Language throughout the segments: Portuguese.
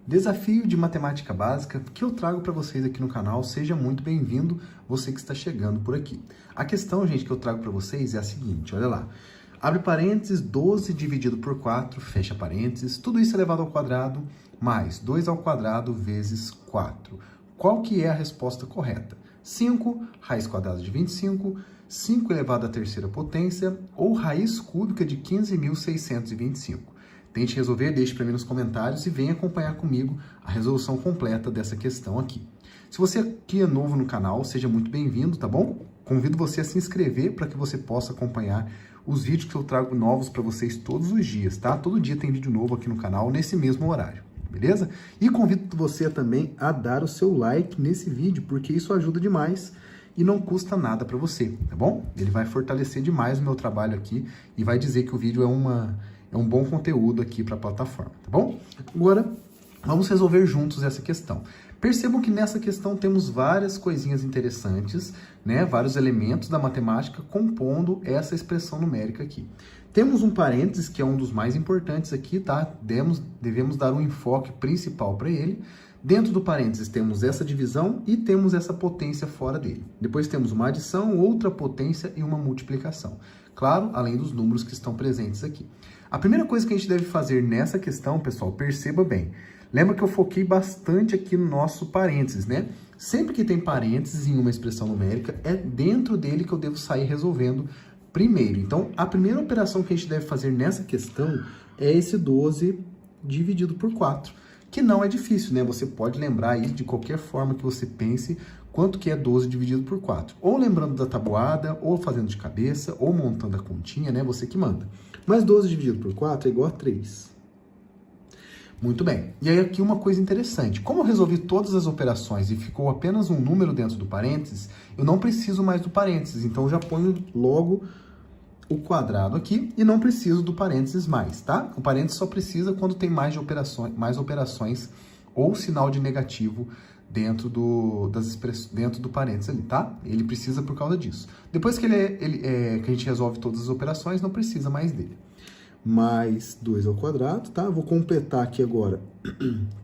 Desafio de matemática básica que eu trago para vocês aqui no canal. Seja muito bem-vindo, você que está chegando por aqui. A questão, gente, que eu trago para vocês é a seguinte, olha lá. Abre parênteses, 12 dividido por 4, fecha parênteses, tudo isso elevado ao quadrado, mais 2 ao quadrado vezes 4. Qual que é a resposta correta? 5, raiz quadrada de 25, 5 elevado à terceira potência ou raiz cúbica de 15.625. Tente resolver, deixe para mim nos comentários e venha acompanhar comigo a resolução completa dessa questão aqui. Se você aqui é novo no canal, seja muito bem-vindo, tá bom? Convido você a se inscrever para que você possa acompanhar os vídeos que eu trago novos para vocês todos os dias, tá? Todo dia tem vídeo novo aqui no canal, nesse mesmo horário, beleza? E convido você também a dar o seu like nesse vídeo, porque isso ajuda demais e não custa nada para você, tá bom? Ele vai fortalecer demais o meu trabalho aqui e vai dizer que o vídeo é um bom conteúdo aqui para a plataforma, tá bom? Agora, vamos resolver juntos essa questão. Percebam que nessa questão temos várias coisinhas interessantes, né? Vários elementos da matemática compondo essa expressão numérica aqui. Temos um parênteses, que é um dos mais importantes aqui, tá? Devemos dar um enfoque principal para ele. Dentro do parênteses temos essa divisão e temos essa potência fora dele. Depois temos uma adição, outra potência e uma multiplicação. Claro, além dos números que estão presentes aqui. A primeira coisa que a gente deve fazer nessa questão, pessoal, perceba bem. Lembra que eu foquei bastante aqui no nosso parênteses, né? Sempre que tem parênteses em uma expressão numérica, é dentro dele que eu devo sair resolvendo primeiro. Então, a primeira operação que a gente deve fazer nessa questão é esse 12 dividido por 4, que não é difícil, né? Você pode lembrar aí de qualquer forma que você pense quanto que é 12 dividido por 4. Ou lembrando da tabuada, ou fazendo de cabeça, ou montando a continha, né? Você que manda. Mas 12 dividido por 4 é igual a 3. Muito bem. E aí aqui uma coisa interessante. Como eu resolvi todas as operações e ficou apenas um número dentro do parênteses, eu não preciso mais do parênteses. Então eu já ponho logo o quadrado aqui e não preciso do parênteses mais, tá? O parênteses só precisa quando tem mais operações ou sinal de negativo dentro do parênteses ali, tá? Ele precisa por causa disso. Depois que que a gente resolve todas as operações, não precisa mais dele. Mais 2 ao quadrado, tá? Vou completar aqui agora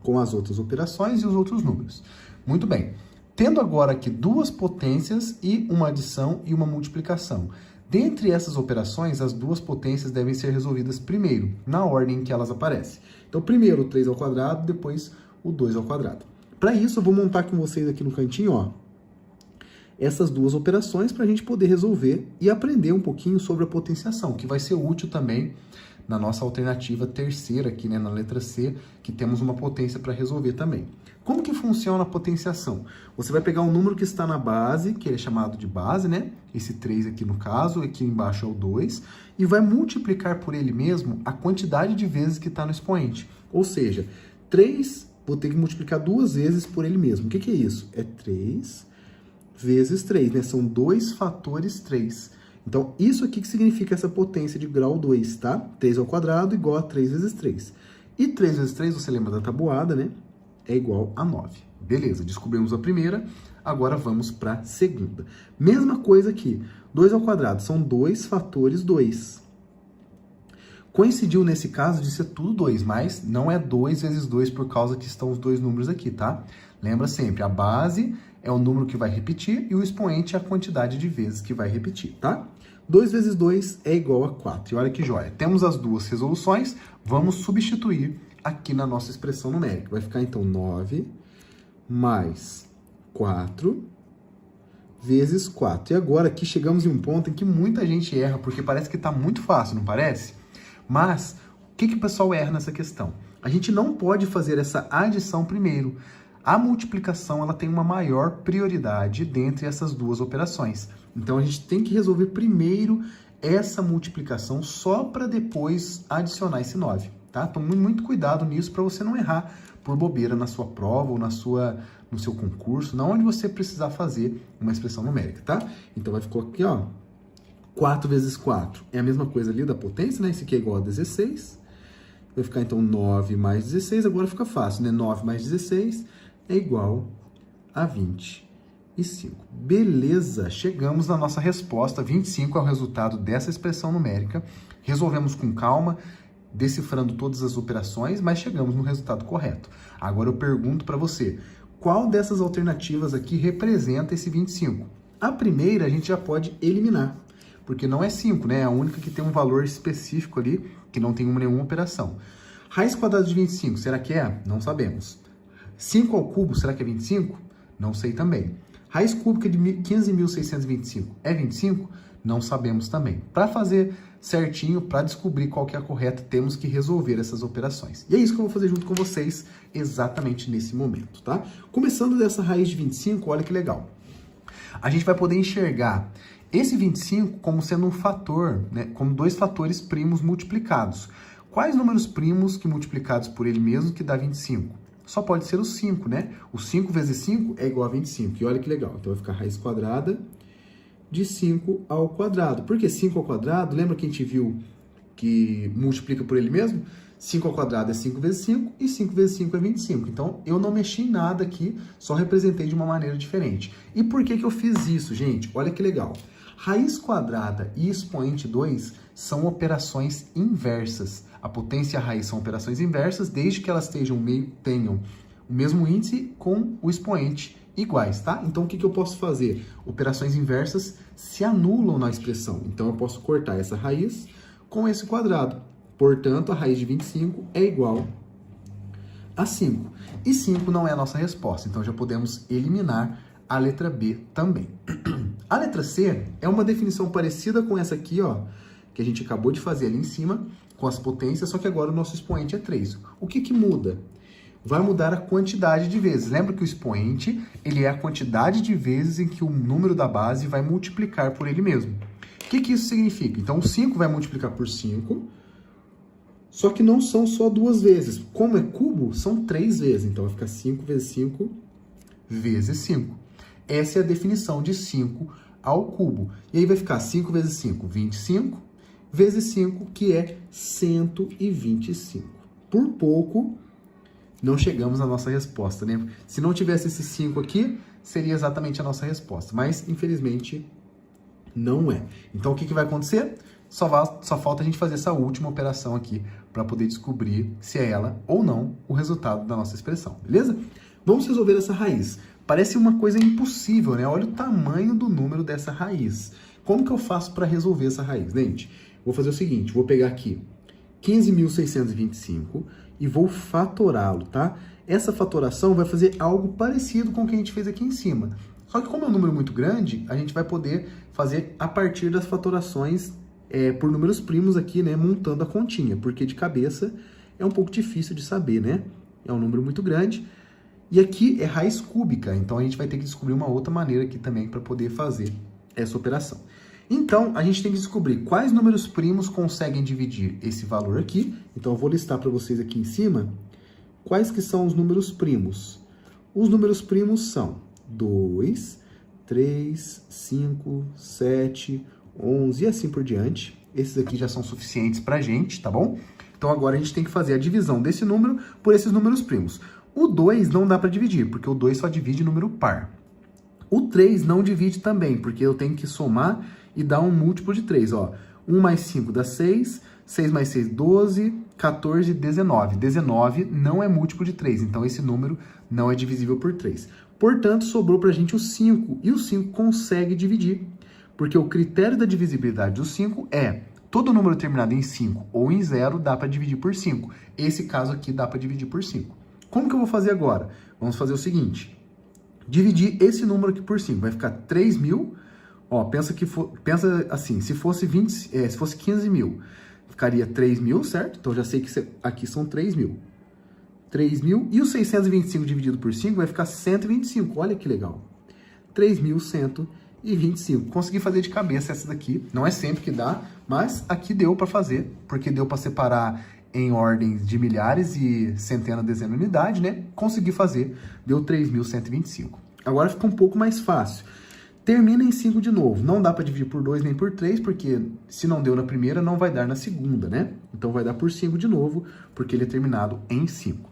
com as outras operações e os outros números. Muito bem. Tendo agora aqui duas potências e uma adição e uma multiplicação. Dentre essas operações, as duas potências devem ser resolvidas primeiro, na ordem em que elas aparecem. Então, primeiro o 3 ao quadrado, depois o 2 ao quadrado. Para isso, eu vou montar com vocês aqui no cantinho, ó, essas duas operações para a gente poder resolver e aprender um pouquinho sobre a potenciação, que vai ser útil também na nossa alternativa terceira aqui, né, na letra C, que temos uma potência para resolver também. Como que funciona a potenciação? Você vai pegar um número que está na base, que é chamado de base, né? Esse 3 aqui no caso, aqui embaixo é o 2, e vai multiplicar por ele mesmo a quantidade de vezes que está no expoente. Ou seja, 3, vou ter que multiplicar duas vezes por ele mesmo. O que é isso? É 3 vezes 3, né? São 2 fatores 3. Então, isso aqui que significa essa potência de grau 2, tá? 3 ao quadrado igual a 3 vezes 3. E 3 vezes 3, você lembra da tabuada, né? É igual a 9. Beleza, descobrimos a primeira, agora vamos para a segunda. Mesma coisa aqui, 2 ao quadrado são 2 fatores 2. Coincidiu nesse caso de ser tudo 2, mas não é 2 vezes 2 por causa que estão os dois números aqui, tá? Lembra sempre, a base é o número que vai repetir e o expoente é a quantidade de vezes que vai repetir, tá? 2 vezes 2 é igual a 4. E olha que joia, temos as duas resoluções, vamos substituir aqui na nossa expressão numérica. Vai ficar então 9 mais 4 vezes 4. E agora aqui chegamos em um ponto em que muita gente erra, porque parece que está muito fácil, não parece? Mas o que o pessoal erra nessa questão? A gente não pode fazer essa adição primeiro. A multiplicação ela tem uma maior prioridade dentre essas duas operações. Então a gente tem que resolver primeiro essa multiplicação só para depois adicionar esse 9, tá? Tome muito cuidado nisso para você não errar por bobeira na sua prova ou no seu concurso, na onde você precisar fazer uma expressão numérica, tá? Então vai ficar aqui, ó, 4 vezes 4 é a mesma coisa ali da potência, né? Esse aqui é igual a 16. Vai ficar então 9 mais 16, agora fica fácil, né? 9 mais 16 é igual a 25. Beleza, chegamos na nossa resposta. 25 é o resultado dessa expressão numérica. Resolvemos com calma. decifrando todas as operações, mas chegamos no resultado correto. Agora eu pergunto para você, qual dessas alternativas aqui representa esse 25? A primeira a gente já pode eliminar, porque não é 5, né? É a única que tem um valor específico ali, que não tem nenhuma operação. Raiz quadrada de 25, será que é? Não sabemos. 5 ao cubo, será que é 25? Não sei também. Raiz cúbica de 15.625 é 25? Não sabemos também. Para fazer certinho, para descobrir qual que é a correta, temos que resolver essas operações. E é isso que eu vou fazer junto com vocês exatamente nesse momento, tá? Começando dessa raiz de 25, olha que legal. A gente vai poder enxergar esse 25 como sendo um fator, né, como dois fatores primos multiplicados. Quais números primos que multiplicados por ele mesmo que dá 25? Só pode ser o 5, né? O 5 vezes 5 é igual a 25. E olha que legal. Então, vai ficar raiz quadrada de 5 ao quadrado. Por que 5 ao quadrado? Lembra que a gente viu que multiplica por ele mesmo? 5 ao quadrado é 5 vezes 5 e 5 vezes 5 é 25. Então, eu não mexi em nada aqui, só representei de uma maneira diferente. E por que que eu fiz isso, gente? Olha que legal. Raiz quadrada e expoente 2 são operações inversas. A potência e a raiz são operações inversas, desde que elas tenham o mesmo índice com o expoente iguais, tá? Então, o que que eu posso fazer? Operações inversas se anulam na expressão. Então, eu posso cortar essa raiz com esse quadrado. Portanto, a raiz de 25 é igual a 5. E 5 não é a nossa resposta, então já podemos eliminar a letra B também. A letra C é uma definição parecida com essa aqui, ó, que a gente acabou de fazer ali em cima, com as potências, só que agora o nosso expoente é 3. O que que muda? Vai mudar a quantidade de vezes. Lembra que o expoente, ele é a quantidade de vezes em que o número da base vai multiplicar por ele mesmo. O que que isso significa? Então, o 5 vai multiplicar por 5, só que não são só 2 vezes. Como é cubo, são 3 vezes. Então, vai ficar 5 vezes 5 vezes 5. Essa é a definição de 5 ao cubo. E aí vai ficar 5 vezes 5, 25, vezes 5, que é 125. Por pouco, não chegamos na nossa resposta, né? Se não tivesse esse 5 aqui, seria exatamente a nossa resposta. Mas, infelizmente, não é. Então, o que que vai acontecer? Só falta a gente fazer essa última operação aqui para poder descobrir se é ela ou não o resultado da nossa expressão, beleza? Vamos resolver essa raiz. Parece uma coisa impossível, né? Olha o tamanho do número dessa raiz. Como que eu faço para resolver essa raiz, gente? Vou fazer o seguinte, vou pegar aqui 15.625 e vou fatorá-lo, tá? Essa fatoração vai fazer algo parecido com o que a gente fez aqui em cima. Só que como é um número muito grande, a gente vai poder fazer a partir das fatorações por números primos aqui, né? Montando a continha, porque de cabeça é um pouco difícil de saber, né? É um número muito grande. E aqui é raiz cúbica, então a gente vai ter que descobrir uma outra maneira aqui também para poder fazer essa operação. Então, a gente tem que descobrir quais números primos conseguem dividir esse valor aqui. Então, eu vou listar para vocês aqui em cima quais que são os números primos. Os números primos são 2, 3, 5, 7, 11 e assim por diante. Esses aqui já são suficientes para a gente, tá bom? Então, agora a gente tem que fazer a divisão desse número por esses números primos. O 2 não dá para dividir, porque o 2 só divide número par. O 3 não divide também, porque eu tenho que somar e dar um múltiplo de 3. Ó. 1 mais 5 dá 6, 6 mais 6, 12, 14, 19. 19 não é múltiplo de 3, então esse número não é divisível por 3. Portanto, sobrou para a gente o 5, e o 5 consegue dividir, porque o critério da divisibilidade do 5 é todo número terminado em 5 ou em 0 dá para dividir por 5. Esse caso aqui dá para dividir por 5. Como que eu vou fazer agora? Vamos fazer o seguinte. Dividir esse número aqui por 5. Vai ficar 3.000. Ó, pensa assim, se fosse 15 mil, ficaria 3.000, certo? Então, já sei que aqui são 3.000. 3.000. E o 625 dividido por 5 vai ficar 125. Olha que legal. 3.125. Consegui fazer de cabeça essa daqui. Não é sempre que dá, mas aqui deu para fazer, porque deu para separar em ordens de milhares e centena, dezena, unidade, né? Consegui fazer, deu 3.125. Agora fica um pouco mais fácil. Termina em 5 de novo. Não dá para dividir por 2 nem por 3, porque se não deu na primeira, não vai dar na segunda, né? Então vai dar por 5 de novo, porque ele é terminado em 5.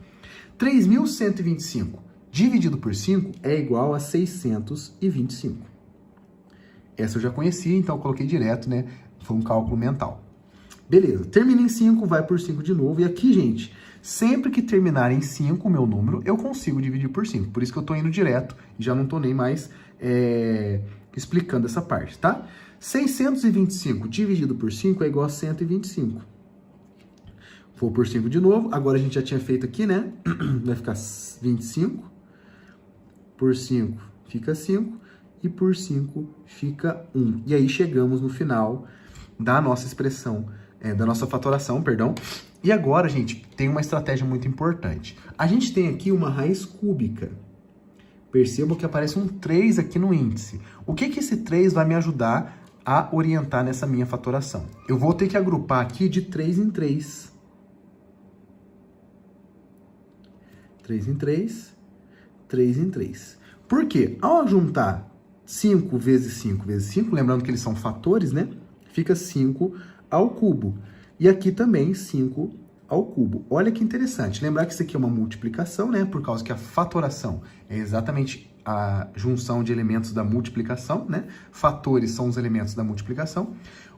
3.125 dividido por 5 é igual a 625. Essa eu já conhecia, então eu coloquei direto, né? Foi um cálculo mental. Beleza, termina em 5, vai por 5 de novo. E aqui, gente, sempre que terminar em 5 o meu número, eu consigo dividir por 5. Por isso que eu tô indo direto e já não tô nem mais explicando essa parte, tá? 625 dividido por 5 é igual a 125. Vou por 5 de novo. Agora a gente já tinha feito aqui, né? Vai ficar 25. Por 5 fica 5. E por 5 fica 1. E aí chegamos no final da nossa expressão, da nossa fatoração, perdão. E agora, gente, tem uma estratégia muito importante. A gente tem aqui uma raiz cúbica. Percebam que aparece um 3 aqui no índice. O que que esse 3 vai me ajudar a orientar nessa minha fatoração? Eu vou ter que agrupar aqui de 3 em 3. 3 em 3, 3 em 3. Por quê? Ao juntar 5 vezes 5 vezes 5, lembrando que eles são fatores, né? Fica 5 ao cubo. E aqui também 5 ao cubo. Olha que interessante. Lembrar que isso aqui é uma multiplicação, né? Por causa que a fatoração é exatamente a junção de elementos da multiplicação, né? Fatores são os elementos da multiplicação.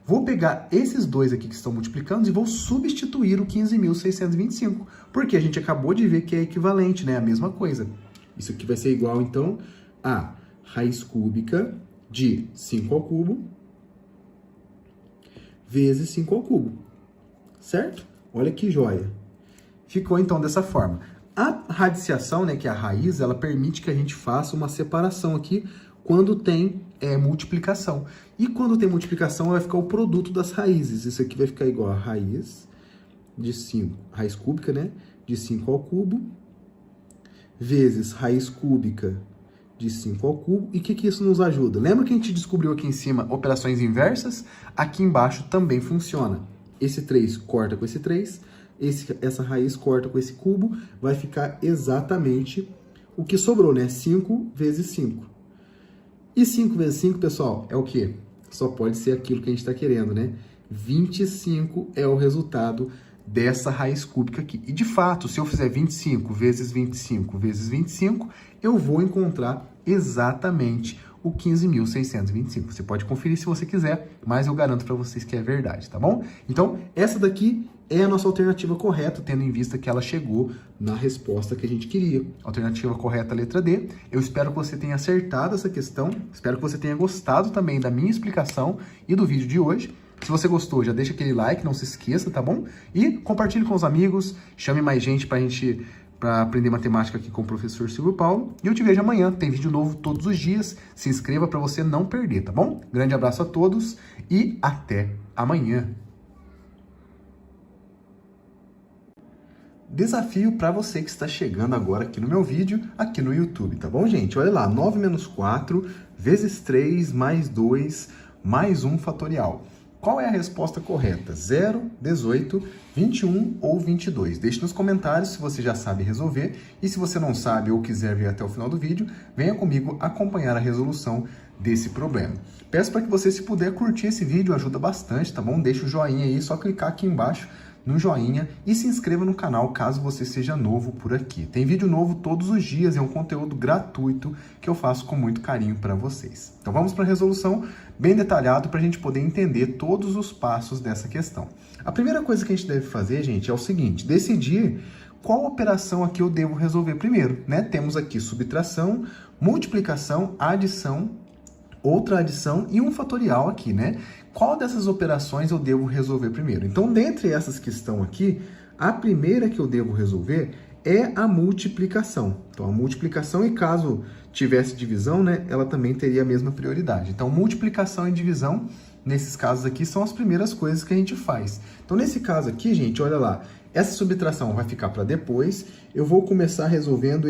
Vou pegar esses dois aqui que estão multiplicando e vou substituir o 15.625. Porque a gente acabou de ver que é equivalente, né? A mesma coisa. Isso aqui vai ser igual, então, a raiz cúbica de 5 ao cubo vezes 5 ao cubo. Certo? Olha que joia. Ficou, então, dessa forma. A radiciação, né, que é a raiz, ela permite que a gente faça uma separação aqui quando tem multiplicação. E quando tem multiplicação, vai ficar o produto das raízes. Isso aqui vai ficar igual a raiz de 5, raiz cúbica, né, de 5 ao cubo, vezes raiz cúbica de 5 ao cubo. E o que isso nos ajuda? Lembra que a gente descobriu aqui em cima operações inversas? Aqui embaixo também funciona. Esse 3 corta com esse 3, essa raiz corta com esse cubo, vai ficar exatamente o que sobrou, né? 5 vezes 5. E 5 vezes 5, pessoal, é o quê? Só pode ser aquilo que a gente está querendo, né? 25 é o resultado dessa raiz cúbica aqui. E, de fato, se eu fizer 25 vezes 25 vezes 25, eu vou encontrar exatamente o 15.625. Você pode conferir se você quiser, mas eu garanto para vocês que é verdade, tá bom? Então, essa daqui é a nossa alternativa correta, tendo em vista que ela chegou na resposta que a gente queria. Alternativa correta, letra D. Eu espero que você tenha acertado essa questão, espero que você tenha gostado também da minha explicação e do vídeo de hoje. Se você gostou, já deixa aquele like, não se esqueça, tá bom? E compartilhe com os amigos, chame mais gente para aprender matemática aqui com o professor Silvio Paulo. E eu te vejo amanhã, tem vídeo novo todos os dias. Se inscreva para você não perder, tá bom? Grande abraço a todos e até amanhã. Desafio para você que está chegando agora aqui no meu vídeo, aqui no YouTube, tá bom, gente? Olha lá, 9 menos 4 vezes 3 mais 2 mais 1 fatorial. Qual é a resposta correta? 0, 18, 21 ou 22? Deixe nos comentários se você já sabe resolver. E se você não sabe ou quiser ver até o final do vídeo, venha comigo acompanhar a resolução desse problema. Peço para que você, se puder, curtir esse vídeo, ajuda bastante, tá bom? Deixa o joinha aí, só clicar aqui embaixo no joinha e se inscreva no canal caso você seja novo por aqui. Tem vídeo novo todos os dias, é um conteúdo gratuito que eu faço com muito carinho para vocês. Então vamos para a resolução bem detalhado para a gente poder entender todos os passos dessa questão. A primeira coisa que a gente deve fazer, gente, é o seguinte: decidir qual operação aqui eu devo resolver primeiro, né? Temos aqui subtração, multiplicação, adição, outra adição e um fatorial aqui, né? Qual dessas operações eu devo resolver primeiro? Então, dentre essas que estão aqui, a primeira que eu devo resolver é a multiplicação. Então, a multiplicação, e caso tivesse divisão, né, ela também teria a mesma prioridade. Então, multiplicação e divisão, nesses casos aqui, são as primeiras coisas que a gente faz. Então, nesse caso aqui, gente, olha lá, essa subtração vai ficar para depois. Eu vou começar resolvendo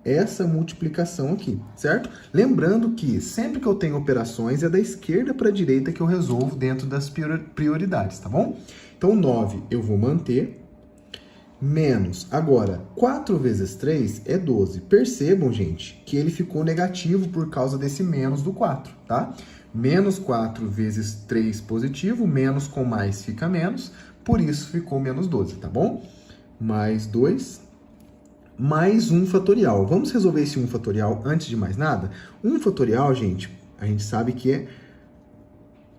essa multiplicação aqui, certo? Lembrando que sempre que eu tenho operações, é da esquerda para a direita que eu resolvo dentro das prioridades, tá bom? Então, 9 eu vou manter, menos, agora, 4 vezes 3 é 12. Percebam, gente, que ele ficou negativo por causa desse menos do 4, tá? Menos 4 vezes 3 positivo, menos com mais fica menos, por isso ficou menos 12, tá bom? Mais 2... mais 1 fatorial. Vamos resolver esse 1 fatorial antes de mais nada? 1 fatorial, gente, a gente sabe que é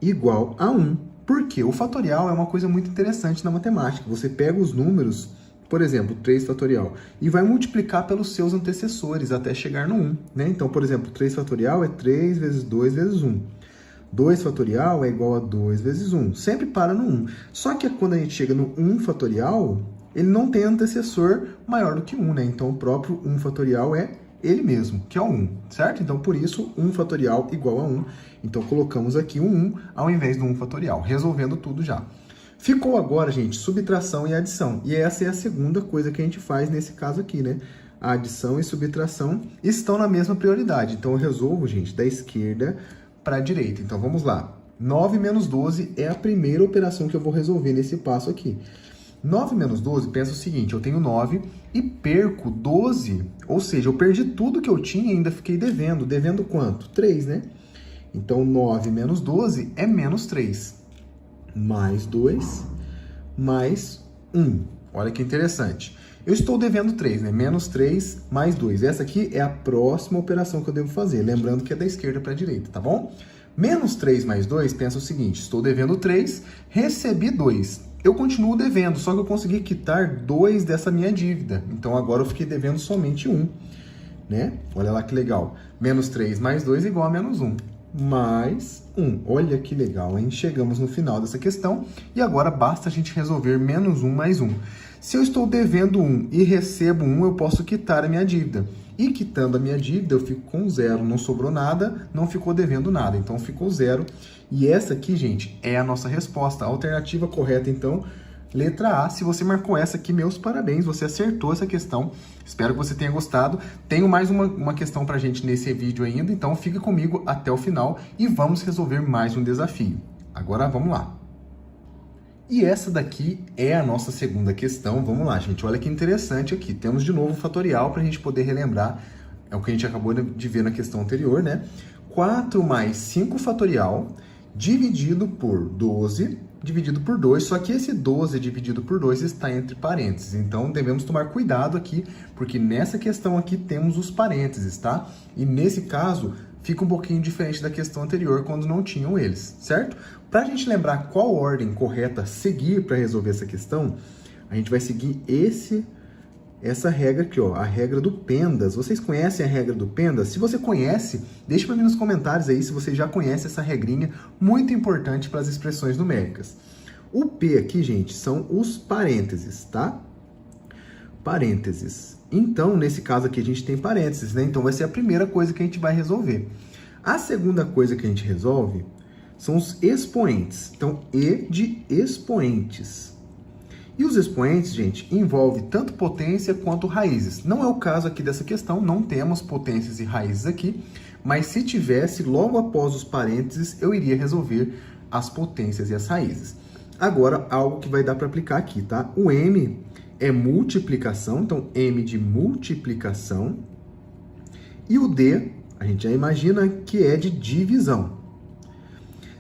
igual a 1. Por quê? O fatorial é uma coisa muito interessante na matemática. Você pega os números, por exemplo, 3 fatorial, e vai multiplicar pelos seus antecessores até chegar no 1, né? Então, por exemplo, 3 fatorial é 3 vezes 2 vezes 1. 2 fatorial é igual a 2 vezes 1. Sempre para no 1. Só que quando a gente chega no 1 fatorial, ele não tem antecessor maior do que 1, né? Então, o próprio 1 fatorial é ele mesmo, que é o 1, certo? Então, por isso, 1 fatorial igual a 1. Então, colocamos aqui o 1 ao invés do 1 fatorial, resolvendo tudo já. Ficou agora, gente, subtração e adição. E essa é a segunda coisa que a gente faz nesse caso aqui, né? A adição e subtração estão na mesma prioridade. Então, eu resolvo, gente, da esquerda para a direita. Então, vamos lá. 9 menos 12 é a primeira operação que eu vou resolver nesse passo aqui. 9 menos 12, pensa o seguinte, eu tenho 9 e perco 12, ou seja, eu perdi tudo que eu tinha e ainda fiquei devendo. Devendo quanto? 3, né? Então, 9 menos 12 é menos 3. Mais 2, mais 1. Olha que interessante. Eu estou devendo 3, né? Menos 3, mais 2. Essa aqui é a próxima operação que eu devo fazer. Lembrando que é da esquerda para a direita, tá bom? Menos 3 mais 2, pensa o seguinte. Estou devendo 3, recebi 2. Eu continuo devendo, só que eu consegui quitar 2 dessa minha dívida. Então, agora eu fiquei devendo somente 1, né? Olha lá que legal. Menos 3 mais 2 igual a menos 1. Mais 1. Olha que legal, hein? Chegamos no final dessa questão e agora basta a gente resolver menos 1 mais 1. Se eu estou devendo 1 e recebo 1, eu posso quitar a minha dívida. E quitando a minha dívida, eu fico com 0. Não sobrou nada, não ficou devendo nada. Então, ficou 0. E essa aqui, gente, é a nossa resposta. A alternativa correta, então, letra A. Se você marcou essa aqui, meus parabéns. Você acertou essa questão. Espero que você tenha gostado. Tenho mais uma questão pra gente nesse vídeo ainda. Então, fica comigo até o final e vamos resolver mais um desafio. Agora, vamos lá. E essa daqui é a nossa segunda questão. Vamos lá, gente. Olha que interessante aqui. Temos de novo o fatorial para a gente poder relembrar. É o que a gente acabou de ver na questão anterior, né? 4 mais 5 fatorial dividido por 12 dividido por 2. Só que esse 12 dividido por 2 está entre parênteses. Então, devemos tomar cuidado aqui, porque nessa questão aqui temos os parênteses, tá? E nesse caso, fica um pouquinho diferente da questão anterior, quando não tinham eles, certo? Para a gente lembrar qual ordem correta seguir para resolver essa questão, a gente vai seguir essa regra aqui, ó, a regra do PENDAS. Vocês conhecem a regra do PENDAS? Se você conhece, deixa para mim nos comentários aí se você já conhece essa regrinha, muito importante para as expressões numéricas. O P aqui, gente, são os parênteses, tá? Parênteses. Então, nesse caso aqui, a gente tem parênteses, né? Então, vai ser a primeira coisa que a gente vai resolver. A segunda coisa que a gente resolve são os expoentes. Então, E de expoentes. E os expoentes, gente, envolve tanto potência quanto raízes. Não é o caso aqui dessa questão, não temos potências e raízes aqui, mas se tivesse, logo após os parênteses, eu iria resolver as potências e as raízes. Agora, algo que vai dar para aplicar aqui, tá? O M é multiplicação, então M de multiplicação. E o D, a gente já imagina que é de divisão.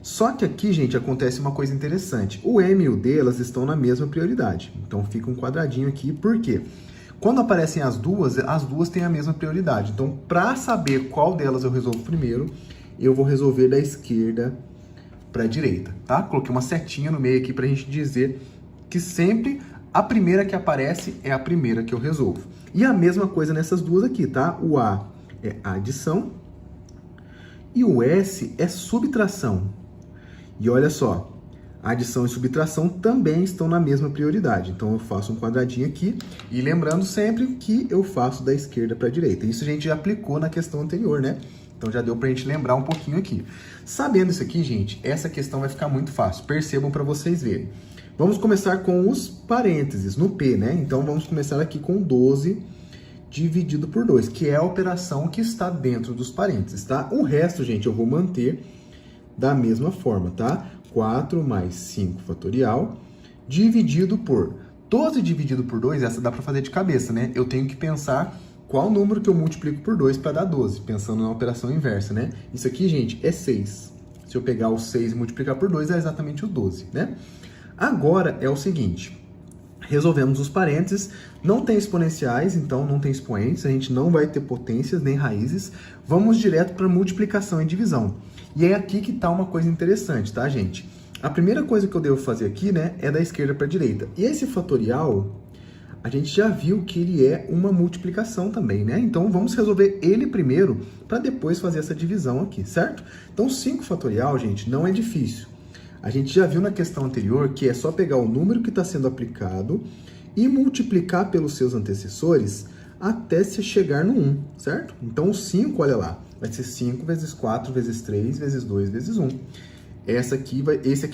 Só que aqui, gente, acontece uma coisa interessante. O M e o D, elas estão na mesma prioridade. Então, fica um quadradinho aqui. Por quê? Quando aparecem as duas têm a mesma prioridade. Então, para saber qual delas eu resolvo primeiro, eu vou resolver da esquerda para a direita, tá? Coloquei uma setinha no meio aqui para a gente dizer que sempre a primeira que aparece é a primeira que eu resolvo. E a mesma coisa nessas duas aqui, tá? O A é adição e o S é subtração. E olha só, adição e subtração também estão na mesma prioridade. Então, eu faço um quadradinho aqui e lembrando sempre que eu faço da esquerda para a direita. Isso a gente já aplicou na questão anterior, né? Então, já deu para a gente lembrar um pouquinho aqui. Sabendo isso aqui, gente, essa questão vai ficar muito fácil. Percebam para vocês verem. Vamos começar com os parênteses, no P, né? Então, vamos começar aqui com 12 dividido por 2, que é a operação que está dentro dos parênteses, tá? O resto, gente, eu vou manter da mesma forma, tá? 4 mais 5 fatorial dividido por 12 dividido por 2, essa dá para fazer de cabeça, né? Eu tenho que pensar qual número que eu multiplico por 2 para dar 12, pensando na operação inversa, né? Isso aqui, gente, é 6. Se eu pegar o 6 e multiplicar por 2, é exatamente o 12, né? Agora é o seguinte, resolvemos os parênteses, não tem exponenciais, então não tem expoentes, a gente não vai ter potências nem raízes, vamos direto para multiplicação e divisão. E é aqui que está uma coisa interessante, tá, gente? a primeira coisa que eu devo fazer aqui, né, é da esquerda para a direita. E esse fatorial, a gente já viu que ele é uma multiplicação também, né? Então, vamos resolver ele primeiro para depois fazer essa divisão aqui, certo? Então, 5 fatorial, gente, não é difícil. A gente já viu na questão anterior que é só pegar o número que está sendo aplicado e multiplicar pelos seus antecessores até se chegar no 1, certo? Então, o 5, olha lá, vai ser 5 vezes 4 vezes 3 vezes 2 vezes 1. Esse aqui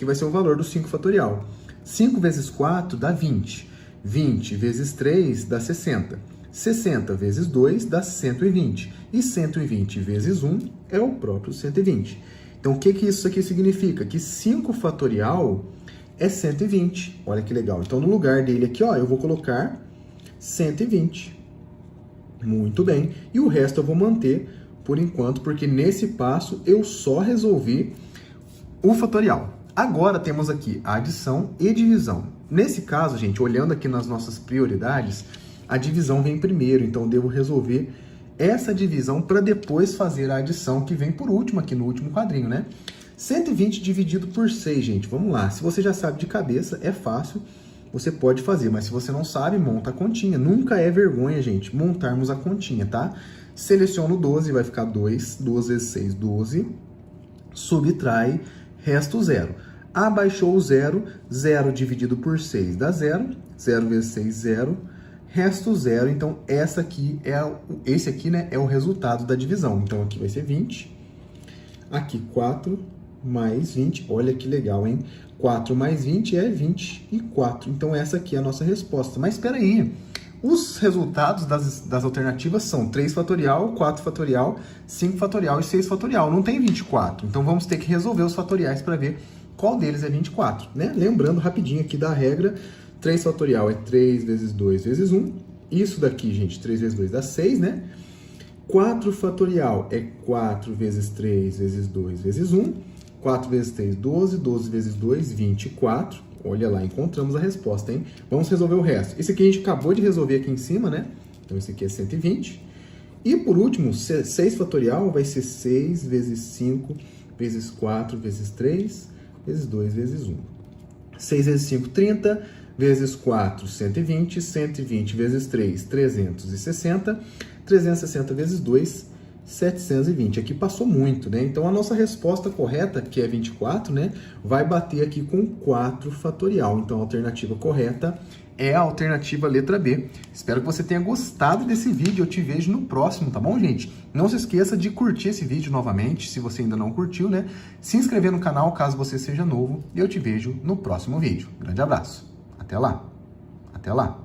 vai ser o valor do 5 fatorial. 5 vezes 4 dá 20. 20 vezes 3 dá 60. 60 vezes 2 dá 120. E 120 vezes 1 é o próprio 120. Então, o que isso aqui significa? Que 5 fatorial é 120. Olha que legal. Então, no lugar dele aqui, ó, eu vou colocar 120. Muito bem. E o resto eu vou manter por enquanto, porque nesse passo eu só resolvi o fatorial. Agora temos aqui a adição e divisão. Nesse caso, gente, olhando aqui nas nossas prioridades, a divisão vem primeiro, então eu devo resolver essa divisão para depois fazer a adição que vem por último aqui no último quadrinho, né? 120 dividido por 6, gente, vamos lá. Se você já sabe de cabeça, é fácil, você pode fazer, mas se você não sabe, monta a continha. Nunca é vergonha, gente, montarmos a continha, tá? Seleciono 12, vai ficar 2, 2 vezes 6, 12, subtrai, resto 0. Abaixou o 0, 0 dividido por 6 dá 0, 0 vezes 6, 0, resto 0. Então, esse aqui, né, é o resultado da divisão. Então, aqui vai ser 20, aqui 4 mais 20, olha que legal, hein? 4 mais 20 é 24. Então, essa aqui é a nossa resposta. Mas espera aí, os resultados das alternativas são 3 fatorial, 4 fatorial, 5 fatorial e 6 fatorial. Não tem 24. Então, vamos ter que resolver os fatoriais para ver qual deles é 24, né? Lembrando rapidinho aqui da regra, 3 fatorial é 3 vezes 2 vezes 1. Isso daqui, gente, 3 vezes 2 dá 6, né? 4 fatorial é 4 vezes 3 vezes 2 vezes 1. 4 vezes 3, 12. 12 vezes 2, 24. Olha lá, encontramos a resposta, hein? Vamos resolver o resto. Esse aqui a gente acabou de resolver aqui em cima, né? Então, esse aqui é 120. E, por último, 6 fatorial vai ser 6 vezes 5 vezes 4 vezes 3 vezes 2 vezes 1. 6 vezes 5, 30. Vezes 4, 120. 120 vezes 3, 360. 360 vezes 2, 720. Aqui passou muito, né? Então, a nossa resposta correta, que é 24, né? Vai bater aqui com 4 fatorial. Então, a alternativa correta é a alternativa letra B. Espero que você tenha gostado desse vídeo. Eu te vejo no próximo, tá bom, gente? Não se esqueça de curtir esse vídeo novamente, se você ainda não curtiu, né? Se inscrever no canal, caso você seja novo. E eu te vejo no próximo vídeo. Grande abraço. Até lá. Até lá.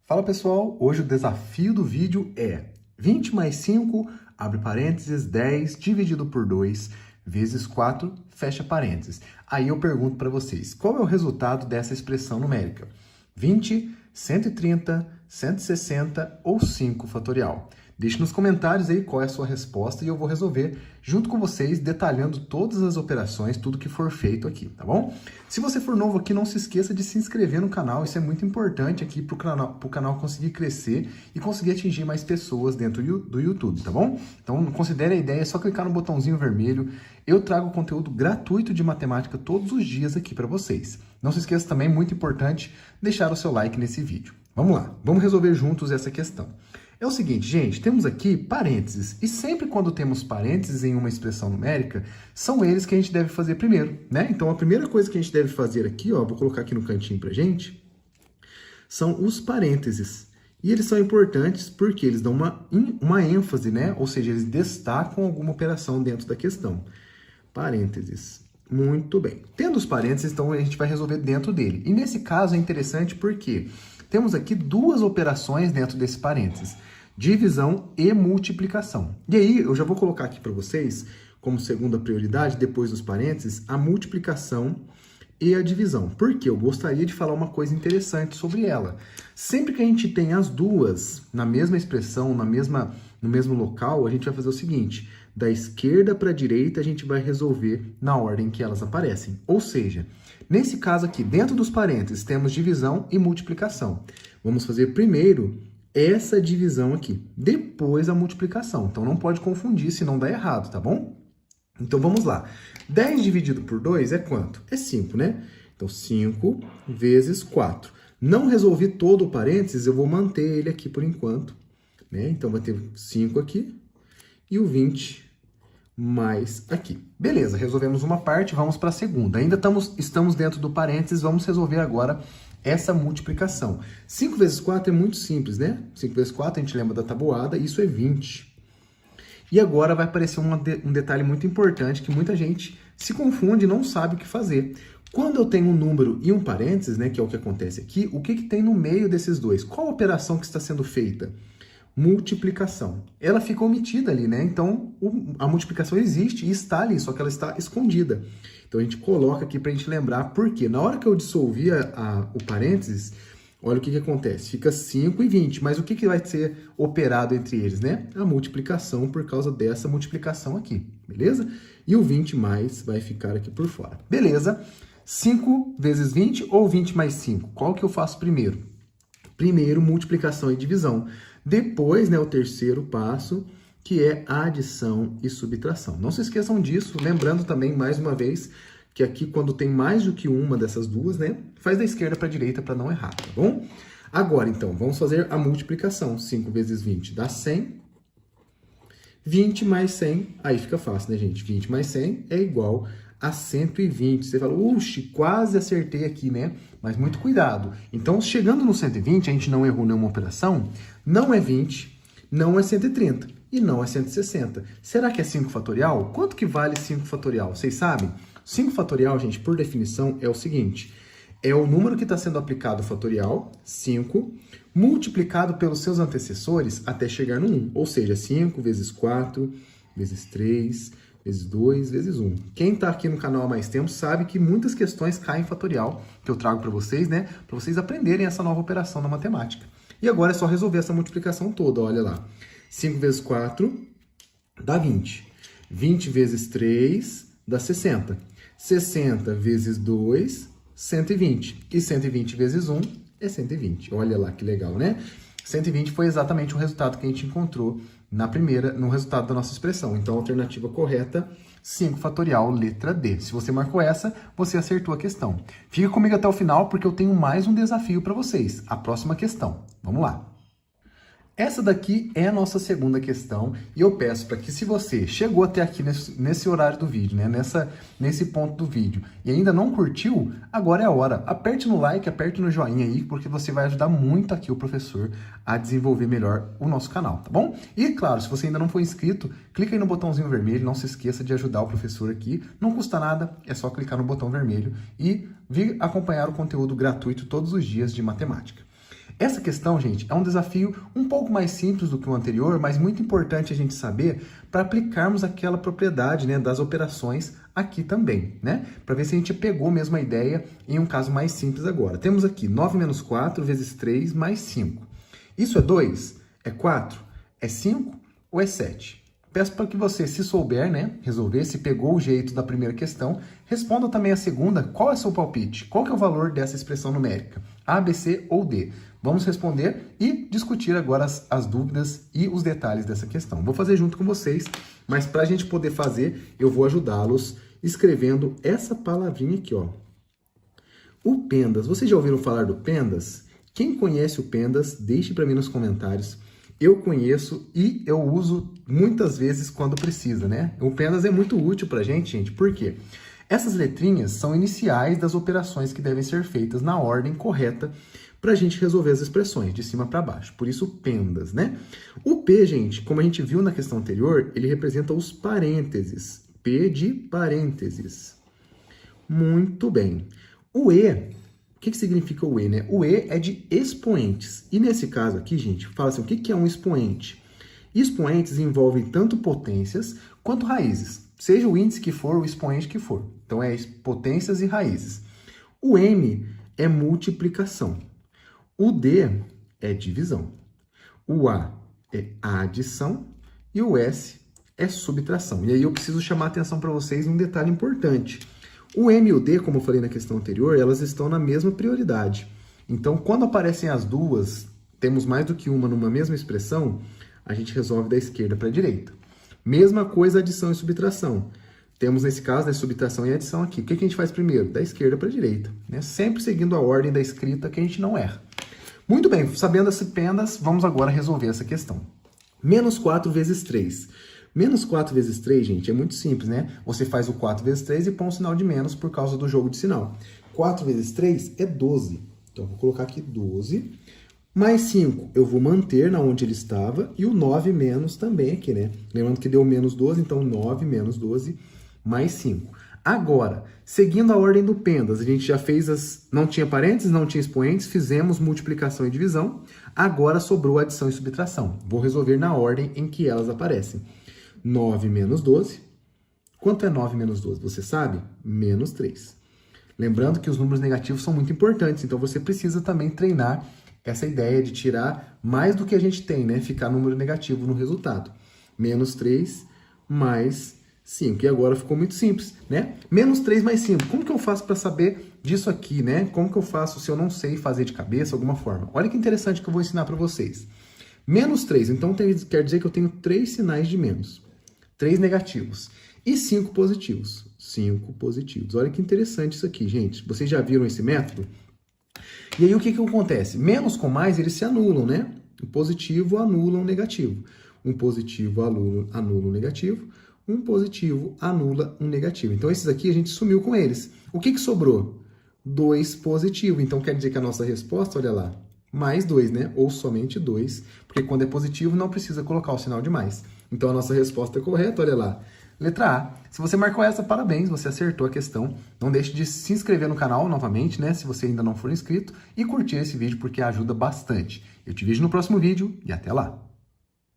Fala, pessoal. Hoje o desafio do vídeo é 20 mais 5, abre parênteses, 10 dividido por 2, vezes 4, fecha parênteses. Aí eu pergunto para vocês, qual é o resultado dessa expressão numérica? 20, 130, 160 ou 5 fatorial? Deixe nos comentários aí qual é a sua resposta e eu vou resolver junto com vocês, detalhando todas as operações, tudo que for feito aqui, tá bom? Se você for novo aqui, não se esqueça de se inscrever no canal, isso é muito importante aqui para o canal conseguir crescer e conseguir atingir mais pessoas dentro do YouTube, tá bom? Então, considere a ideia, é só clicar no botãozinho vermelho. Eu trago conteúdo gratuito de matemática todos os dias aqui para vocês. Não se esqueça também, muito importante, deixar o seu like nesse vídeo. Vamos lá, vamos resolver juntos essa questão. É o seguinte, gente, temos aqui parênteses, e sempre quando temos parênteses em uma expressão numérica, são eles que a gente deve fazer primeiro, né? Então, a primeira coisa que a gente deve fazer aqui, ó, vou colocar aqui no cantinho pra gente, são os parênteses. E eles são importantes porque eles dão uma ênfase, né? Ou seja, eles destacam alguma operação dentro da questão. Parênteses. Muito bem. Tendo os parênteses, então, a gente vai resolver dentro dele. E nesse caso é interessante porque temos aqui duas operações dentro desse parênteses, divisão e multiplicação. E aí, eu já vou colocar aqui para vocês, como segunda prioridade, depois dos parênteses, a multiplicação e a divisão. Porque eu gostaria de falar uma coisa interessante sobre ela. Sempre que a gente tem as duas na mesma expressão, no mesmo local, a gente vai fazer o seguinte, da esquerda para a direita, a gente vai resolver na ordem que elas aparecem. Ou seja, nesse caso aqui, dentro dos parênteses, temos divisão e multiplicação. Vamos fazer primeiro essa divisão aqui, depois a multiplicação. Então, não pode confundir, senão dá errado, tá bom? Então vamos lá. 10 dividido por 2 é quanto? É 5, né? Então 5 vezes 4. Não resolvi todo o parênteses, eu vou manter ele aqui por enquanto, né? Então vai ter 5 aqui e o 20 mais aqui. Beleza, resolvemos uma parte, vamos para a segunda. Ainda estamos dentro do parênteses, vamos resolver agora essa multiplicação. 5 vezes 4 é muito simples, né? 5 vezes 4, a gente lembra da tabuada, isso é 20. E agora vai aparecer um detalhe muito importante que muita gente se confunde e não sabe o que fazer. Quando eu tenho um número e um parênteses, né, que é o que acontece aqui, o que tem no meio desses dois? Qual a operação que está sendo feita? Multiplicação. Ela fica omitida ali, né? Então, a multiplicação existe e está ali, só que ela está escondida. Então, a gente coloca aqui para a gente lembrar por quê. Na hora que eu dissolvi o parênteses, olha o que acontece. Fica 5 e 20, mas o que vai ser operado entre eles, né? A multiplicação por causa dessa multiplicação aqui, beleza? E o 20 mais vai ficar aqui por fora. Beleza? 5 vezes 20 ou 20 mais 5? Qual que eu faço primeiro? Primeiro, multiplicação e divisão. Depois, né, o terceiro passo, que é adição e subtração. Não se esqueçam disso, lembrando também, mais uma vez, que aqui quando tem mais do que uma dessas duas, né, faz da esquerda para a direita para não errar, tá bom? Agora, então, vamos fazer a multiplicação. 5 vezes 20 dá 100. 20 mais 100, aí fica fácil, né, gente? 20 mais 100 é igual a 120. Você fala, uxe, quase acertei aqui, né? Mas muito cuidado. Então, chegando no 120, a gente não errou nenhuma operação, não é 20, não é 130 e não é 160. Será que é 5 fatorial? Quanto que vale 5 fatorial? Vocês sabem? 5 fatorial, gente, por definição, é o seguinte. É o número que está sendo aplicado fatorial, 5, multiplicado pelos seus antecessores até chegar no 1. Ou seja, 5 vezes 4, vezes 3, vezes 2, vezes 1. Quem está aqui no canal há mais tempo sabe que muitas questões caem em fatorial, que eu trago para vocês, né? Para vocês aprenderem essa nova operação na matemática. E agora é só resolver essa multiplicação toda, olha lá. 5 vezes 4 dá 20. 20 vezes 3 dá 60. 60 vezes 2, 120. E 120 vezes 1 é 120. Olha lá que legal, né? 120 foi exatamente o resultado que a gente encontrou no resultado da nossa expressão. Então, a alternativa correta, 5 fatorial, letra D. Se você marcou essa, você acertou a questão. Fica comigo até o final, porque eu tenho mais um desafio para vocês. A próxima questão. Vamos lá. Essa daqui é a nossa segunda questão e eu peço para que, se você chegou até aqui nesse horário do vídeo, né, nesse ponto do vídeo e ainda não curtiu, agora é a hora. Aperte no like, aperte no joinha aí, porque você vai ajudar muito aqui o professor a desenvolver melhor o nosso canal, tá bom? E, claro, se você ainda não for inscrito, clica aí no botãozinho vermelho, não se esqueça de ajudar o professor aqui. Não custa nada, é só clicar no botão vermelho e vir acompanhar o conteúdo gratuito todos os dias de matemática. Essa questão, gente, é um desafio um pouco mais simples do que o anterior, mas muito importante a gente saber para aplicarmos aquela propriedade, né, das operações aqui também, né? Para ver se a gente pegou mesmo a ideia em um caso mais simples agora. Temos aqui 9 menos 4 vezes 3 mais 5. Isso é 2? É 4? É 5 ou é 7? Peço para que você, se souber, né, resolver, se pegou o jeito da primeira questão, responda também a segunda. Qual é o seu palpite? Qual que é o valor dessa expressão numérica? A, B, C ou D? Vamos responder e discutir agora as dúvidas e os detalhes dessa questão. Vou fazer junto com vocês, mas para a gente poder fazer, eu vou ajudá-los escrevendo essa palavrinha aqui, ó. O PENDAS. Vocês já ouviram falar do PENDAS? Quem conhece o PENDAS, deixe para mim nos comentários. Eu conheço e eu uso muitas vezes quando precisa, né? O PENDAS é muito útil para a gente, por quê? Essas letrinhas são iniciais das operações que devem ser feitas na ordem correta para a gente resolver as expressões, de cima para baixo. Por isso, PENDAS, né? O P, gente, como a gente viu na questão anterior, ele representa os parênteses. P de parênteses. Muito bem. O E, o que significa o E, né? O E é de expoentes. E nesse caso aqui, gente, fala assim, o que é um expoente? Expoentes envolvem tanto potências quanto raízes. Seja o índice que for, o expoente que for. Então, é potências e raízes. O M é multiplicação. O D é divisão. O A é adição. E o S é subtração. E aí eu preciso chamar a atenção para vocês em um detalhe importante. O M e o D, como eu falei na questão anterior, elas estão na mesma prioridade. Então, quando aparecem as duas, temos mais do que uma numa mesma expressão, a gente resolve da esquerda para a direita. Mesma coisa adição e subtração. Temos, nesse caso, né, subtração e adição aqui. O que a gente faz primeiro? Da esquerda para a direita, né? Sempre seguindo a ordem da escrita, que a gente não erra. Muito bem, sabendo as pendas, vamos agora resolver essa questão. Menos 4 vezes 3. Menos 4 vezes 3, gente, é muito simples, né? Você faz o 4 vezes 3 e põe um sinal de menos por causa do jogo de sinal. 4 vezes 3 é 12. Então, vou colocar aqui 12. Mais 5, eu vou manter na onde ele estava. E o 9 menos também aqui, né? Lembrando que deu menos 12, então 9 menos 12 mais 5. Agora, seguindo a ordem do pendas, a gente já fez as... Não tinha parênteses, não tinha expoentes, fizemos multiplicação e divisão. Agora sobrou adição e subtração. Vou resolver na ordem em que elas aparecem. 9 menos 12. Quanto é 9 menos 12? Você sabe? Menos 3. Lembrando que os números negativos são muito importantes, então você precisa também treinar essa ideia de tirar mais do que a gente tem, né? Ficar número negativo no resultado. Menos 3 mais 5. E agora ficou muito simples, né? Menos 3 mais 5. Como que eu faço para saber disso aqui, né? Como que eu faço se eu não sei fazer de cabeça, alguma forma? Olha que interessante que eu vou ensinar para vocês. Menos 3, então quer dizer que eu tenho 3 sinais de menos. 3 negativos. E 5 positivos. 5 positivos. Olha que interessante isso aqui, gente. Vocês já viram esse método? E aí o que acontece? Menos com mais, eles se anulam, né? O positivo anula o negativo. Um positivo anula o negativo. Um positivo anula um negativo. Então, esses aqui a gente sumiu com eles. O que sobrou? 2 positivo. Então, quer dizer que a nossa resposta, olha lá, mais 2, né? Ou somente 2, porque quando é positivo não precisa colocar o sinal de mais. Então, a nossa resposta é correta, olha lá. Letra A. Se você marcou essa, parabéns, você acertou a questão. Não deixe de se inscrever no canal novamente, né? Se você ainda não for inscrito, e curtir esse vídeo porque ajuda bastante. Eu te vejo no próximo vídeo e até lá!